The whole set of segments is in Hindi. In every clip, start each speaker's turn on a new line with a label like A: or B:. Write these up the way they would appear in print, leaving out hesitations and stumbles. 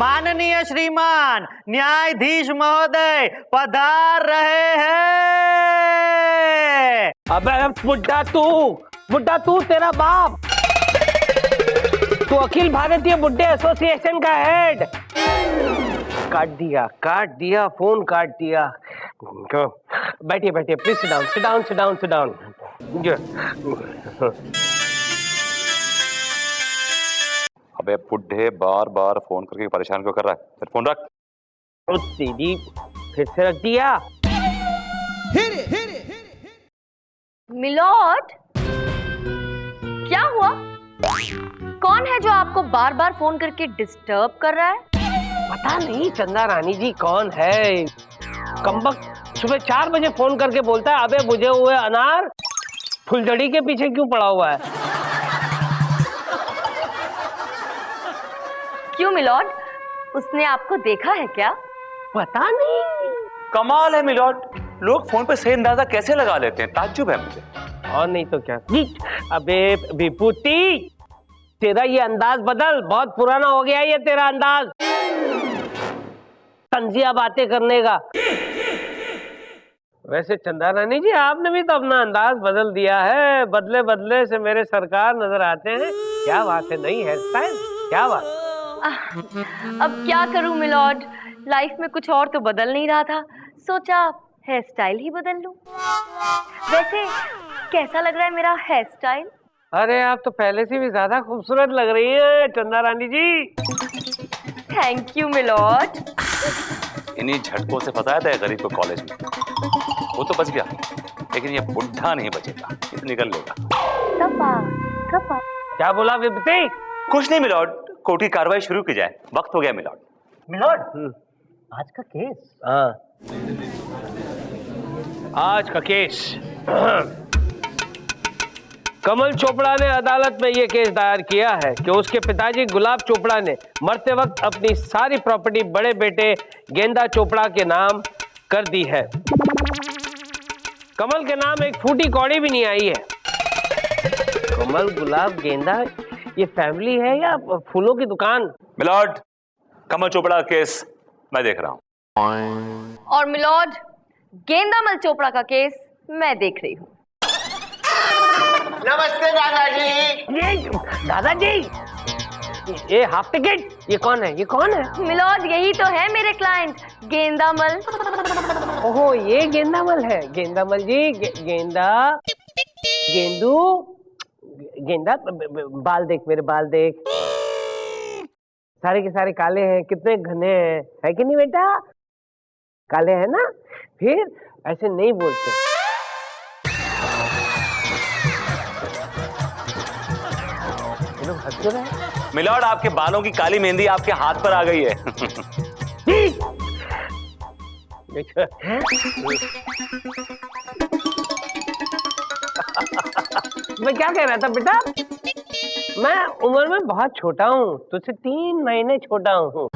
A: माननीय श्रीमान न्यायाधीश महोदय पधार रहे हैं।
B: अबे बुड्ढा तू तेरा बाप, तू अखिल भारतीय बुड्ढे एसोसिएशन का हेड। काट दिया फोन काट दिया। बैठिए प्लीज सिट डाउन।
C: अबे बुड्ढे बार बार फोन करके परेशान क्यों कर रहा है? फिर फोन रख।
B: दीदी फिर से रख दिया।
D: मिलॉर्ड, क्या हुआ? कौन है जो आपको बार बार फोन करके डिस्टर्ब कर रहा है?
B: पता नहीं चंदा रानी जी कौन है। कमबख्त सुबह 4 बजे फोन करके बोलता है, अबे बुझे हुए अनार फुलझड़ी के पीछे क्यों पड़ा हुआ है?
D: क्यों मिलॉर्ड, उसने आपको देखा है क्या?
B: पता नहीं।
C: कमाल है मिलॉर्ड, लोग फोन पे सही अंदाजा कैसे लगा लेते हैं, ताज्जुब है मुझे।
B: और नहीं तो क्या। अबे विभूति, तेरा ये अंदाज बदल, बहुत पुराना हो गया ये तेरा अंदाज तंजिया बातें करने का। वैसे चंदा रानी जी आपने भी तो अपना अंदाज बदल दिया है, बदले बदले से मेरे सरकार नजर आते हैं। क्या बात है, नई हेयर स्टाइल, क्या बात?
D: अब क्या करूं मिलॉर्ड, लाइफ में कुछ और तो बदल नहीं रहा था, सोचा हेयर स्टाइल ही बदल लूं। वैसे कैसा लग रहा है मेरा हेयर स्टाइल?
B: अरे आप तो पहले से भी ज्यादा खूबसूरत लग रही है Chanda Rani ji.
D: Thank you milord.
C: इन्हीं झटकों से फंसाया था गरीब को कॉलेज में, वो तो बच गया, लेकिन ये बुढ़ा नहीं बचेगा, ये तो निकल लेगा।
D: कपा।
B: क्या बोला विभूति?
C: कुछ नहीं मिलॉर्ड, कोर्ट की कार्रवाई शुरू की जाए, वक्त हो गया मिलॉर्ड।
A: मिलॉर्ड, आज का केस।
B: हाँ, आज का केस। कमल चोपड़ा ने अदालत में यह केस दायर किया है कि उसके पिताजी गुलाब चोपड़ा ने मरते वक्त अपनी सारी प्रॉपर्टी बड़े बेटे गेंदा चोपड़ा के नाम कर दी है। कमल के नाम एक फूटी कौड़ी भी नहीं आई है। कमल, गुलाब, गेंदा, ये फैमिली है या फूलों की दुकान?
C: मिलॉर्ड, कमल चोपड़ा का केस मैं देख रहा हूं।
D: और मिलॉर्ड, गेंदामल चोपड़ा का केस मैं देख रही हूँ।
A: नमस्ते दादाजी।
B: ये दादाजी, ये हाफ टिकट, ये कौन है?
D: मिलॉर्ड, यही तो है मेरे क्लाइंट गेंदामल।
B: ओहो, ये गेंदामल है। गेंदामल जी, गेंदा, बाल देख, मेरे बाल देख, सारे के सारे काले हैं, कितने घने हैं, है कि नहीं बेटा? काले हैं ना? फिर ऐसे नहीं बोलते।
C: मिलॉर्ड, आपके बालों की काली मेहंदी आपके हाथ पर आ गई है।
B: मैं क्या कह रहा था बेटा, मैं उम्र में बहुत छोटा हूँ, तुझसे 3 महीने छोटा हूँ।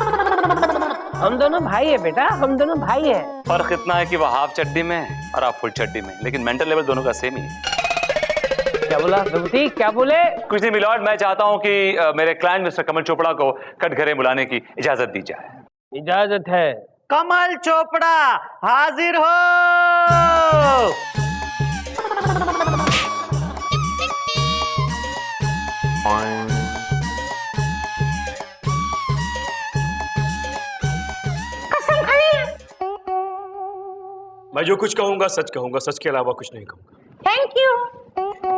B: हम दोनों भाई है बेटा, हम दोनों भाई है।
C: फर्क इतना है कि वो हाफ चड्डी में है और आप फुल चड्डी में, लेकिन मेंटल लेवल दोनों का सेम ही है।
B: क्या बोला विभूति, क्या बोले?
C: कुछ नहीं मिलॉर्ड, मैं चाहता हूं कि मेरे क्लाइंट मिस्टर कमल चोपड़ा को कटघरे बुलाने की इजाजत दी जाए।
B: इजाजत है।
A: कमल चोपड़ा हाजिर हो।
E: मैं जो कुछ कहूंगा सच कहूंगा, सच के अलावा कुछ नहीं कहूंगा।
D: Thank you.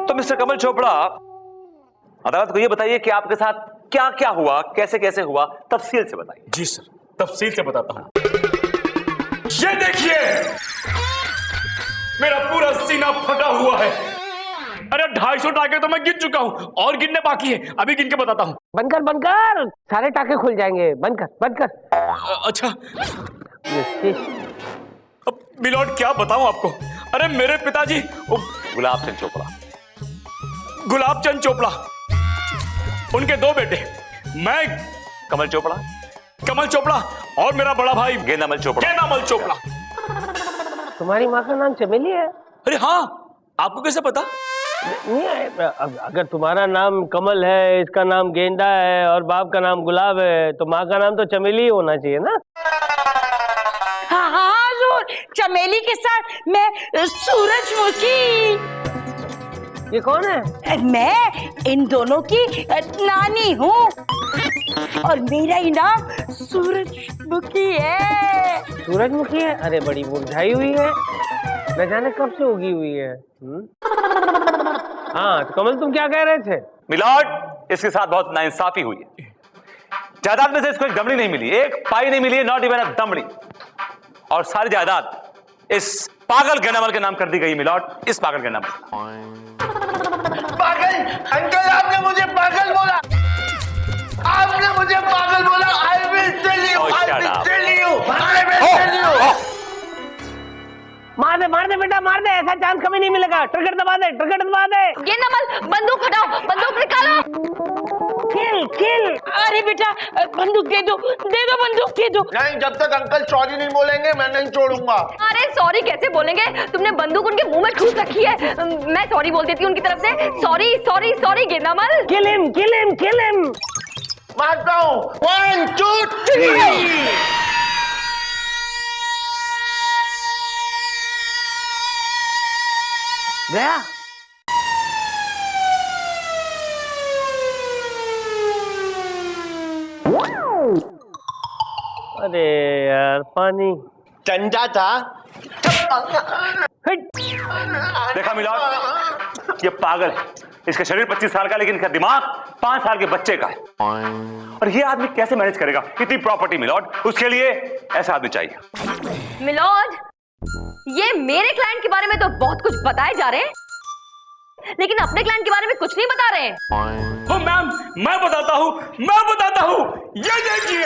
C: तो मिस्टर कमल चोपड़ा, अदालत को ये बताइए कि आपके साथ क्या क्या हुआ, कैसे कैसे हुआ, तफसील से बताइए।
E: जी सर, तफसील से बताता हूं। ये देखिए, मेरा पूरा सीना फटा हुआ है। अरे 250 टाके तो मैं गिन चुका हूं और गिनने बाकी है, अभी गिन के बताता हूं।
B: बनकर सारे टाके खुल जाएंगे। बनकर।
E: अच्छा, अब मिलॉर्ड क्या बताऊं आपको। अरे मेरे पिताजी
C: गुलाबचंद चोपड़ा,
E: उनके 2 बेटे, मैं
C: कमल चोपड़ा
E: और मेरा बड़ा भाई
C: गेंदामल
E: चोपड़ा।
B: तुम्हारी माँ का नाम चमेली है?
E: अरे हाँ, आपको कैसे पता?
B: अगर तुम्हारा नाम कमल है, इसका नाम गेंदा है और बाप का नाम गुलाब है, तो माँ का नाम तो चमेली ही होना चाहिए ना?
F: हाँ हाँ हुजूर, चमेली के साथ मैं सूरजमुखी।
B: ये कौन है?
F: मैं इन दोनों की नानी हूँ और मेरा ही नाम सूरजमुखी है।
B: सूरजमुखी है? अरे बड़ी मुरझाई हुई है, न जाने कब से उगी हुई है। हाँ तो कमल तुम क्या कह रहे थे?
C: मिलॉर्ड, इसके साथ बहुत नाइंसाफी हुई है। जायदाद में से इसको एक दमड़ी नहीं मिली, एक पाई नहीं मिली है, नॉट इवन अ दमड़ी। और सारी जायदाद इस पागल गेंदामल के नाम कर दी गई मिलॉर्ड, इस पागल गेंदामल।
G: पागल अंकल, आपने मुझे पागल बोला, आपने मुझे पागल बोला। I will tell you, I will tell you, I will tell you.
B: मार दे बेटा, मार दे, ऐसा चांस कभी नहीं मिलेगा। ट्रिगर दबा दे, ट्रिगर दबा दे।
D: गेंदामल बंदूक हटाओ, बंदूक निकालो।
B: किल।
F: अरे बेटा बंदूक दे दो बंदूक दे दो।
G: नहीं, जब तक अंकल सॉरी नहीं बोलेंगे मैं नहीं छोड़ूंगा।
D: अरे सॉरी कैसे बोलेंगे? तुमने बंदूक उनके मुंह में ठूस रखी है। मैं सॉरी बोल देती हूँ उनकी तरफ से। Sorry sorry sorry Gendamal.
B: Kill him.
G: मारता हूँ, 1 2 3।
B: गया। अरे यार पानी
G: ठंडा था।
C: देखा मिलॉर्ड, ये पागल है। इसका शरीर 25 साल का, लेकिन इसका दिमाग 5 साल के बच्चे का है। और ये आदमी कैसे मैनेज करेगा इतनी प्रॉपर्टी मिलॉर्ड? उसके लिए ऐसा आदमी चाहिए।
D: मिलॉर्ड, ये मेरे क्लाइंट के बारे में तो बहुत कुछ बताए जा रहे हैं, लेकिन अपने क्लाइंट के बारे में कुछ नहीं बता रहे हैं।
E: ओ मैम, मैं बताता हूँ। ये देखिए,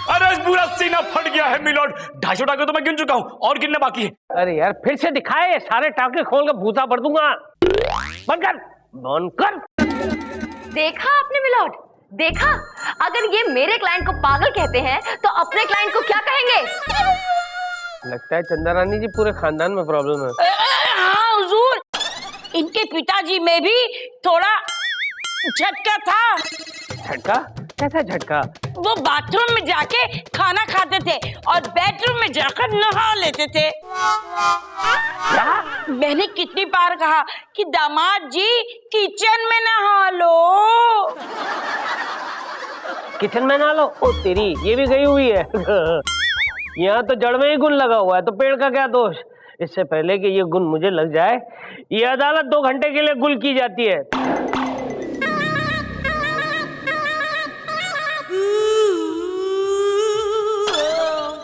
E: अरे पूरा सीना फट गया है मिलॉर्ड। 250 टाके तो मैं गिन चुका हूँ और गिनने बाकी है।
B: अरे यार फिर से दिखाए, सारे टाके खोल कर भूसा भर दूंगा। बंद कर।
D: देखा आपने मिलॉर्ड, देखा? अगर ये मेरे क्लाइंट को पागल कहते हैं तो अपने क्लाइंट को क्या कहेंगे?
B: लगता है चंदा रानी जी पूरे खानदान में प्रॉब्लम है।
F: हाँ हुजूर, इनके पिताजी में भी थोड़ा झटका था।
B: झटका? कैसा झटका?
F: वो बाथरूम में जाके खाना खाते थे और बेडरूम में जाकर नहा लेते थे।
B: क्या?
F: मैंने कितनी बार कहा कि दामाद जी किचन में नहा लो।
B: किचन में ना लो? ओ तेरी, ये भी गई हुई है। यहाँ तो जड़ में ही गुण लगा हुआ है, तो पेड़ का क्या दोष? इससे पहले कि ये गुण मुझे लग जाए, ये अदालत 2 घंटे के लिए गुल की जाती है।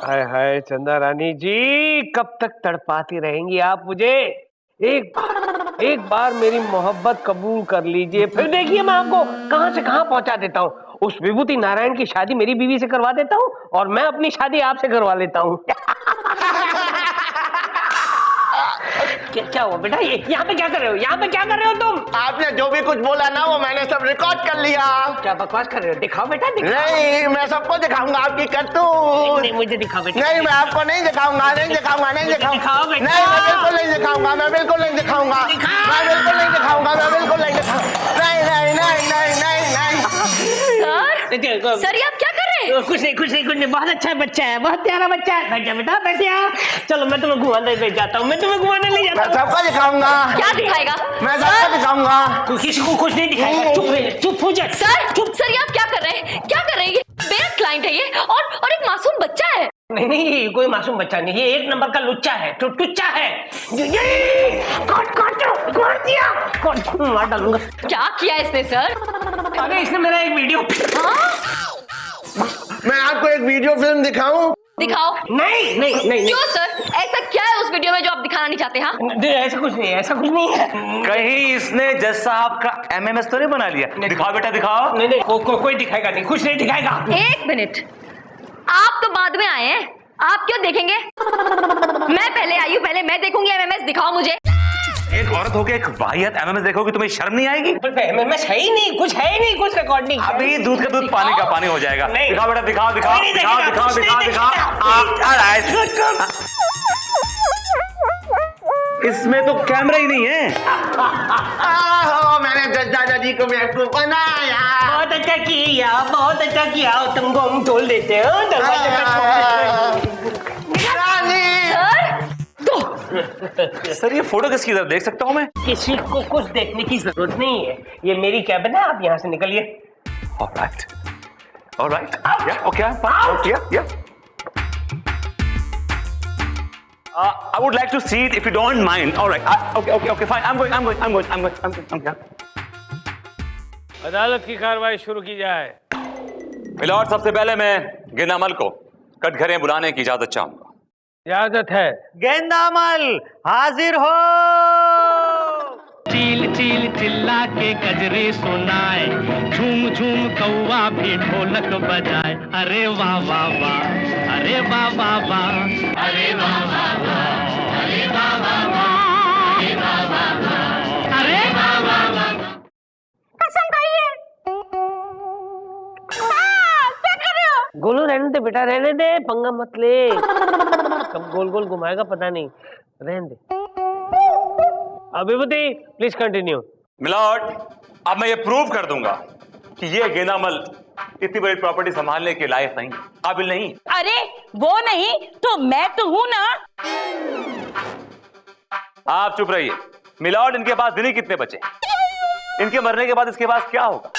B: हाय हाय चंदा रानी जी, कब तक तड़पाती रहेंगी आप मुझे? एक बार मेरी मोहब्बत कबूल कर लीजिए, फिर देखिए मैं आपको कहां से कहां पहुंचा देता हूँ। उस विभूति नारायण की शादी मेरी बीवी से करवा देता हूँ और मैं अपनी शादी आपसे करवा लेता हूँ। क्या हुआ बेटा? यहाँ पे क्या कर रहे हो? यहाँ पे क्या कर रहे हो तुम?
G: आपने जो भी कुछ बोला ना वो मैंने सब रिकॉर्ड कर लिया।
B: क्या बकवास कर रहे हो? दिखाओ बेटा, दिखाओ।
G: नहीं, मैं सबको दिखाऊंगा आपकी करतूत।
B: नहीं, मुझे दिखाओ बेटा।
G: नहीं, मैं आपको नहीं दिखाऊंगा।
B: दिखाओ बेटा।
G: नहीं, मैं बिल्कुल नहीं दिखाऊंगा। मैं बिल्कुल नहीं दिखाऊंगा।
D: सर ये आप क्या कर रहे हैं?
B: कुछ नहीं, बहुत अच्छा बच्चा है, बहुत प्यारा बच्चा है। बैठ जा बेटा, बैठ जा। चलो मैं तुम्हें घुमाने ले जाता हूँ,
G: मैं सबको दिखाऊंगा।
D: क्या दिखाएगा?
G: मैं सबको दिखाऊंगा।
B: किसी को कुछ नहीं दिखाएगा। चुप हो जा।
D: सर ये आप क्या कर रहे हैं? ये मेरा क्लाइंट है ये, और एक मासूम बच्चा है।
B: नहीं, कोई मासूम बच्चा नहीं, ये 1 नंबर का लुच्चा है, टुच्चा है। काट दिया, मार डालूंगा।
D: क्या किया इसने सर?
B: अरे इसने मेरा एक वीडियो।
G: मैं आपको एक वीडियो फिल्म दिखाऊं?
D: दिखाओ।
B: नहीं।
D: क्यों सर? ऐसा क्या है उस वीडियो में जो आप दिखाना नहीं चाहते? हाँ,
B: ऐसा कुछ नहीं है।
C: कहीं इसने जज साहब का MMS तो नहीं बना लिया? दिखाओ बेटा, दिखाओ।
B: नहीं, कोई दिखाएगा नहीं, कुछ नहीं दिखाएगा।
D: 1 मिनट, आप तो बाद में आए हैं, आप क्यों देखेंगे? मैं पहले आई हूँ, पहले मैं देखूंगी MMS। दिखाओ मुझे।
C: एक औरत होके एक वाहियात MMS देखोगे, तुम्हें शर्म नहीं आएगी?
B: MMS है ही नहीं, कुछ रिकॉर्डिंग।
C: अभी दूध का दूध पानी का पानी हो जाएगा।
B: नहीं।
C: दिखाओ बेटा, दिखाओ। इसमें तो कैमरा ही नहीं है।
G: मैंने दादाजी को बेवकूफ बनाया।
B: बहुत अच्छा किया, तुमको हम छोड़ देते हैं दरवाजे पे छोड़
G: रानी
C: सर ये फोटो किसकी तरफ देख सकता हूँ मैं?
B: किसी को कुछ देखने की जरूरत नहीं है, ये मेरी कैबिन है, आप यहाँ से निकलिए।
C: Alright yeah, okay, I'm fine. Yeah. I would like to see it if you don't mind. All right. Okay, fine. I'm going. Yeah.
B: अदालत की कार्रवाई शुरू की जाए।
C: मिलॉर्ड, सबसे पहले मैं गेंदामल को कटघरे बुलाने की इजाजत चाहूंगा।
B: इजाजत है।
A: गेंदामल हाजिर हो।
H: चील चील चिल्ला के गजरे सुनाए, झूम झूम कौवा भी ढोलक बजाए। अरे वाह वाह वाह, अरे वाह वाह वाह, अरे वाह वाह वाह, अरे वाह वाह वाह, अरे वाह वाह वाह, अरे वाह वाह वाह।
F: कसम खाइए। क्या कर रहे हो?
B: गोलू रहने दे बेटा, रहने दे, पंगा मत ले। कब गोल गोल घुमाएगा पता नहीं, रहने दे। विभूति प्लीज कंटिन्यू।
C: मिलॉर्ड, अब मैं ये प्रूव कर दूंगा कि ये गेंदामल इतनी बड़ी प्रॉपर्टी संभालने के लायक नहीं, काबिल नहीं।
F: अरे वो नहीं तो मैं तो हूं ना।
C: आप चुप रहिए। मिलॉर्ड, इनके पास दिन ही कितने बचे? इनके मरने के बाद इसके पास क्या होगा?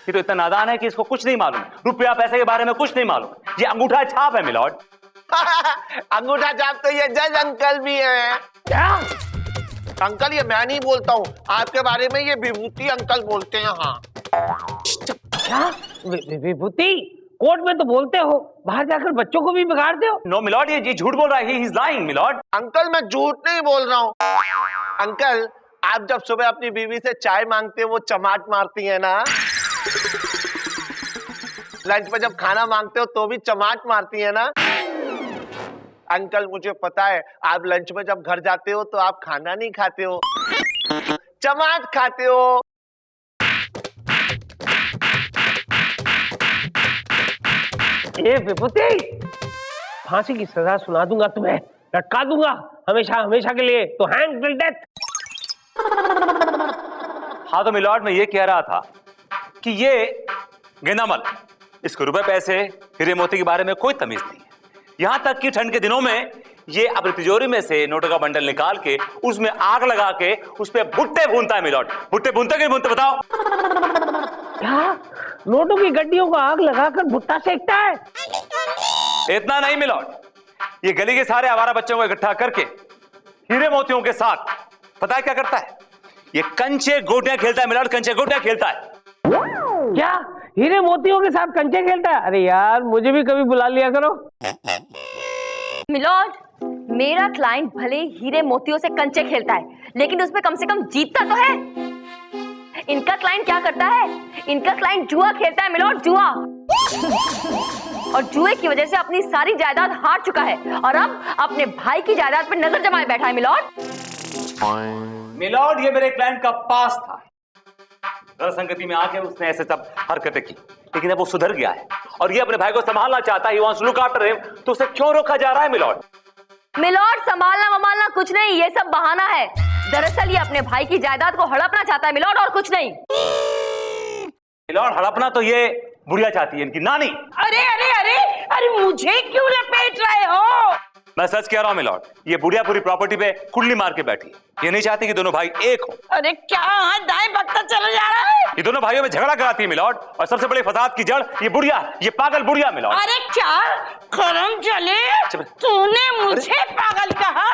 C: ये तो इतना नादान है कि इसको कुछ नहीं मालूम, रुपया पैसे के बारे में कुछ नहीं मालूम। ये अंगूठा छाप है मिलॉर्ड।
G: अंगूठा छाप तो ये जज अंकल भी है।
B: क्या
G: अंकल, ये मैं नहीं बोलता हूँ, आपके बारे में ये विभूति अंकल बोलते हैं। हाँ
B: क्या विभूति? कोर्ट में तो बोलते हो, बाहर जाकर बच्चों को भी बिगाड़ते हो।
C: नो मिलॉर्ड, ये झूठ बोल रहा है। He is lying milord.
G: Uncle, मैं झूठ नहीं बोल रहा हूँ। अंकल, आप जब सुबह अपनी बीवी से चाय मांगते हो वो चमाट मारती है ना। लंच में जब खाना मांगते हो तो भी चमाट मारती है ना। अंकल, मुझे पता है आप लंच में जब घर जाते हो तो आप खाना नहीं खाते हो, चमाट खाते हो।
B: ए विभूति, फांसी की सजा सुना दूंगा तुम्हें, लटका दूंगा हमेशा हमेशा के लिए, तो हैंग टिल डेथ।
C: हाँ तो मिलॉर्ड, मैं ये कह रहा था कि ये गेंदामल, इसको रुपए पैसे हीरे मोती के बारे में कोई तमीज नहीं है। यहां तक कि ठंड के दिनों में ये अपनी तिजोरी में से नोटों का बंडल निकाल के उसमें आग लगा के उस पे भुट्टे भूनता है मिलॉर्ड। भुट्टे भूनते कि भूनते बताओ?
B: क्या नोटों की गड्डियों को आग लगाकर भुट्टा सेकता है?
C: इतना नहीं मिलॉर्ड, ये गली के सारे आवारा बच्चों को इकट्ठा करके हीरे मोतियों के साथ पता है क्या करता है? ये कंचे गोटियां खेलता है मिलॉर्ड, कंचे गोटियां खेलता है।
B: क्या हीरे मोतियों के साथ कंचे खेलता है? अरे यार, मुझे भी कभी बुला लिया करो।
D: मिलॉर्ड, मेरा क्लाइंट भले हीरे मोतियों से कंचे खेलता है, लेकिन उसमें कम से कम जीतता तो है। इनका क्लाइंट क्या करता है? इनका क्लाइंट जुआ खेलता है मिलॉर्ड, जुआ। और जुए की वजह से अपनी सारी जायदाद हार चुका है और अब अपने भाई की जायदाद पर नजर जमाए बैठा है मिलॉर्ड।
C: मिलॉर्ड, ये मेरे क्लाइंट का पास था। संगति में आके उसने ऐसे सब हरकतें की, लेकिन अब वो सुधर गया है और ये अपने भाई को संभालना चाहता है। He wants to look after him, तो उसे क्यों रोका जा रहा है मिलॉर्ड?
D: मिलॉर्ड, संभालना कुछ नहीं, ये सब बहाना है। दरअसल ये अपने भाई की जायदाद को हड़पना चाहता है मिलॉर्ड, और कुछ नहीं।
C: मिलॉर्ड, हड़पना तो ये बुढ़िया चाहती है, इनकी नानी।
F: अरे अरे अरे अरे, मुझे क्यों लपेट रहे हो?
C: मैं सच कह रहा हूं मिलॉर्ड, ये बुढ़िया पूरी प्रॉपर्टी पे कुंडली मार के बैठी। ये नहीं चाहती कि दोनों भाई एक हो।
F: अरे क्या हाथ दाएं बकता चला जा रहा है?
C: ये दोनों भाइयों में झगड़ा कराती है मिलॉर्ड, और सबसे बड़ी फसाद की जड़ ये बुढ़िया, ये पागल बुढ़िया मिलॉर्ड।
F: अरे क्या करम चले, तूने मुझे पागल कहा?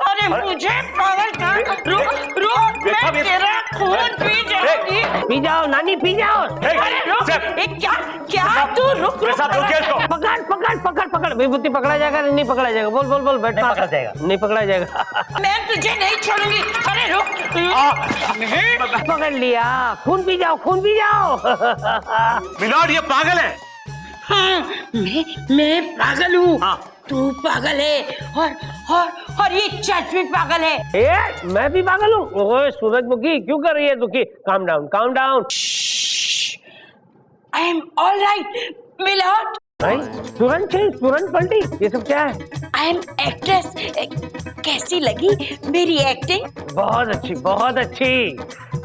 F: अरे मुझे पागल कहा? रुक रुक, मैं तेरा खून पी जाऊंगी।
B: पी जाओ नानी, पी जाओ।
F: अरे रुक, क्या क्या तू रुक रुक।
B: पकड़ पकड़ पकड़ पकड़। विभूति पकड़ा जाएगा? नहीं पकड़ा जाएगा। बोल बोल बोल, बैठ।
A: पकड़ा जाएगा।
B: नहीं पकड़ा जाएगा।
F: मैं तुझे नहीं छोड़ूंगी। अरे रुक।
B: पकड़ लिया, खून पी जाओ, खून पी जाओ।
C: मिलॉर्ड, ये पागल है।
F: हाँ, मैं पागल हूँ।
C: हाँ।
F: तू पागल है और ये चच भी पागल है।
B: मैं भी पागल हूँ? ओए सूरजमुखी, क्यों कर रही है दुखी? Calm down, calm down.
F: I am all right milord.
B: तुरंत चेंज, तुरंत पलटी, ये सब क्या है?
F: I am actress. कैसी लगी मेरी एक्टिंग?
B: बहुत अच्छी, बहुत अच्छी।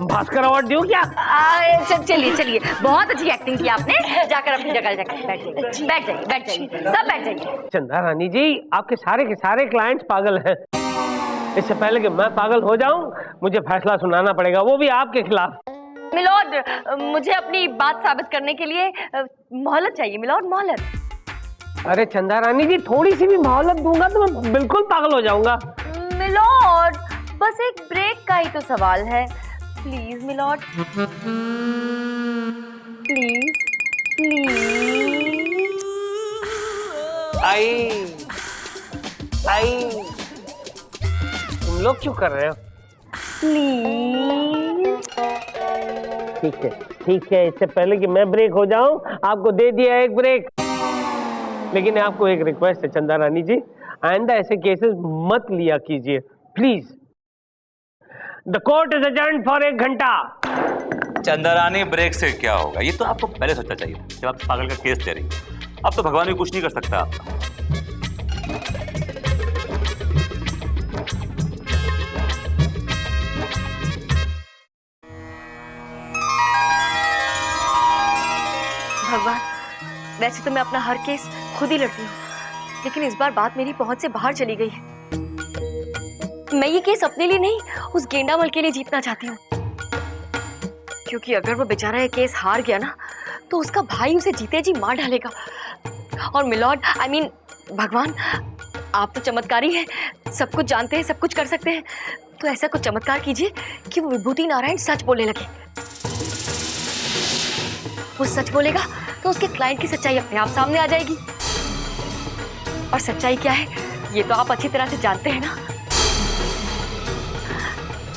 B: भास्कर अवार्ड दूं क्या?
D: चलिए चलिए, बहुत अच्छी एक्टिंग की आपने। जाकर अपनी जगह जाकर बैठ जाइए, बैठ जाइए, बैठ जाइए, सब बैठ जाइए।
B: चंदा रानी जी, आपके सारे के सारे क्लाइंट्स पागल हैं। इससे पहले कि मैं पागल हो जाऊं, मुझे फैसला सुनाना पड़ेगा, वो भी आपके खिलाफ।
D: मिलॉर्ड, मुझे अपनी बात साबित करने के लिए मोहलत चाहिए मिलॉर्ड, मोहलत।
B: अरे चंदा रानी जी, थोड़ी सी भी मोहलत दूंगा तो मैं बिल्कुल पागल हो जाऊंगा।
D: मिलॉर्ड, बस एक ब्रेक का ही तो सवाल है। Please milord, please please.
B: I तुम लोग क्यों कर रहे हो?
D: प्लीज।
B: ठीक है, इससे पहले कि मैं ब्रेक हो जाऊं, आपको दे दिया एक ब्रेक। लेकिन आपको एक रिक्वेस्ट है चंदा रानी जी, आइंदा ऐसे केसेस मत लिया कीजिए please. The court is adjourned for 1 घंटा।
C: चंदारानी, ब्रेक से क्या होगा? ये तो आपको पहले सोचना चाहिए था जब आप पागल का केस दे रही हैं। अब तो भगवान भी कुछ नहीं कर सकता आपका।
D: भगवान, वैसे तो मैं अपना हर केस खुद ही लड़ती हूँ, लेकिन इस बार बात मेरी पहुंच से बाहर चली गई है। मैं ये केस अपने लिए नहीं, उस गेंडामल के लिए जीतना चाहती हूँ, क्योंकि अगर वो बेचारा ये केस हार गया ना, तो उसका भाई उसे जीते जी मार डालेगा। और मिलॉर्ड, आई मीन भगवान, आप तो चमत्कारी हैं, सब कुछ जानते हैं, सब कुछ कर सकते हैं, तो ऐसा कुछ चमत्कार कीजिए कि वो विभूति नारायण सच बोलने लगे। वो सच बोलेगा तो उसके क्लाइंट की सच्चाई अपने आप सामने आ जाएगी। और सच्चाई क्या है, ये तो आप अच्छी तरह से जानते हैं ना।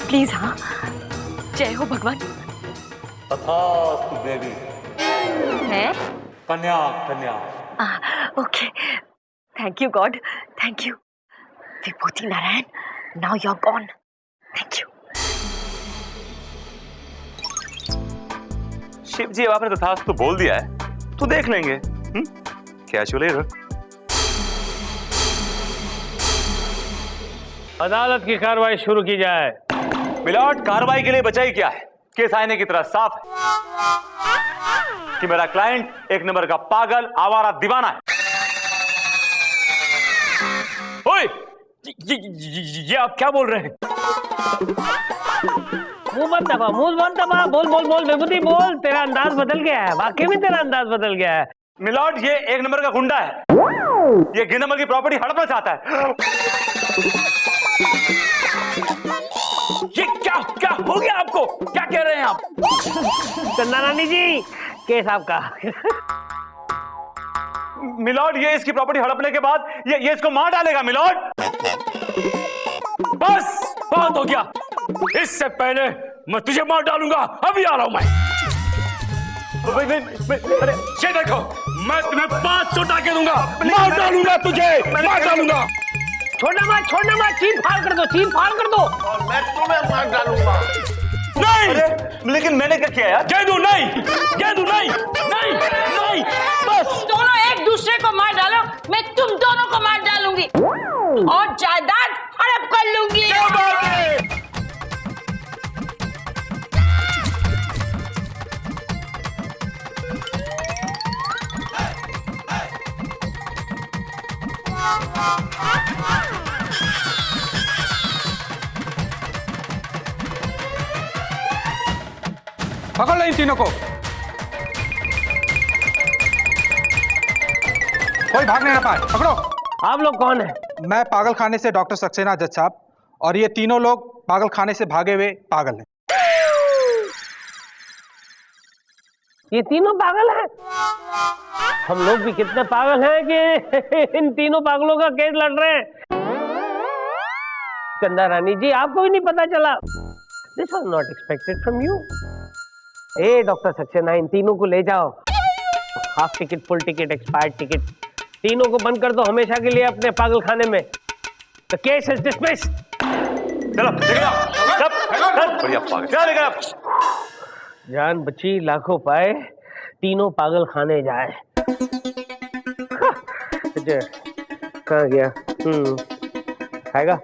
D: प्लीज, हाँ, जय हो भगवान।
C: तथास्तु देवी।
D: है?
C: कन्या, कन्या।
D: Okay, thank you God, thank you. Vibhuti Narayan, now you are gone. Thank you.
C: Shiv ji, अब आपने तथास्तु बोल दिया है तो देख लेंगे। क्या चलेगा?
B: अदालत की कार्रवाई शुरू की जाए।
C: मिलॉर्ड, कार्रवाई के लिए बचाई क्या है? केस आईने की तरह साफ है कि मेरा क्लाइंट एक नंबर का पागल, आवारा, दीवाना है।
E: ओए, ये आप क्या बोल रहे हैं?
B: मुंह मत दबा, बोल बोल बोल विभूति बोल। तेरा अंदाज बदल गया है, वाकई में तेरा अंदाज बदल गया है।
C: मिलॉर्ड, ये एक नंबर का गुंडा है, ये गेंडामल की प्रॉपर्टी हड़पना चाहता है।
E: ये क्या हो गया आपको? क्या कह रहे हैं आप?
B: चंदा रानी जी, केस आपका।
C: मिलॉर्ड, ये इसकी प्रॉपर्टी हड़पने के बाद ये इसको मार डालेगा। मिलॉर्ड,
E: बस बहुत हो गया। इससे पहले मैं तुझे मार डालूंगा। अभी आ रहा हूं मैं।
C: अरे
E: ये देखो, मैं तुम्हें 500 टाके दूंगा, मार डालूंगा तुझे, मार डालूंगा।
B: छोड़ना मत, चीर फाड़ कर दो, चीर फाड़ कर दो।
G: और मैं तुम्हें मार डालूंगा।
E: नहीं,
C: लेकिन मैंने क्या किया यार?
E: गेंदू नहीं, गेंदू नहीं, नहीं, नहीं, बस।
F: दोनों एक दूसरे को मार डालो, मैं तुम दोनों को मार डालूंगी और जायदाद हड़प कर लूंगी।
E: क्या बात है?
I: पकड़ लो इन तीनों को। कोई भागने ना पाए, पकड़ो।
B: आप लोग कौन हैं?
I: मैं पागल खाने से डॉक्टर सक्सेना जज साहब, और ये तीनों लोग पागल खाने से भागे हुए पागल हैं।
B: ये तीनों पागल हैं? हम लोग भी कितने पागल हैं कि इन तीनों पागलों का केस लड़ रहे हैं। चंदा रानी जी, आपको भी नहीं पता चला? This was not expected from you. ए डॉक्टर सक्सेना, इन तीनों को ले जाओ। Half ticket, full ticket, expired ticket, तीनों को बंद कर दो हमेशा के लिए अपने पागल खाने में। The case is dismissed.
C: चलो बढ़िया पागल, चलो।
B: जान बची लाखों पाए, तीनों पागल खाने जाए। कहाँ गया? खाएगा?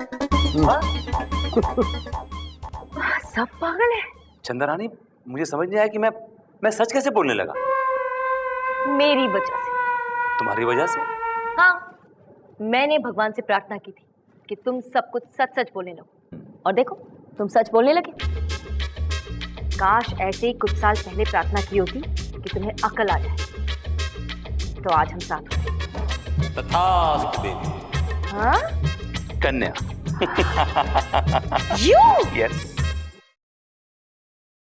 D: सब पागल है।
C: चंदा रानी, मुझे समझ नहीं आया कि मैं सच कैसे बोलने लगा।
D: मेरी वजह से।
C: तुम्हारी वजह से?
D: हाँ, मैंने भगवान से प्रार्थना की थी कि तुम सब कुछ सच सच बोलने लगो, और देखो तुम सच बोलने लगे। काश ऐसे ही कुछ साल पहले प्रार्थना की होती कि तुम्हें अकल आ जाए, तो आज हम साथ होते।
C: तथास्तु देवी।
D: हाँ?
C: कन्या।
D: You?
C: यस।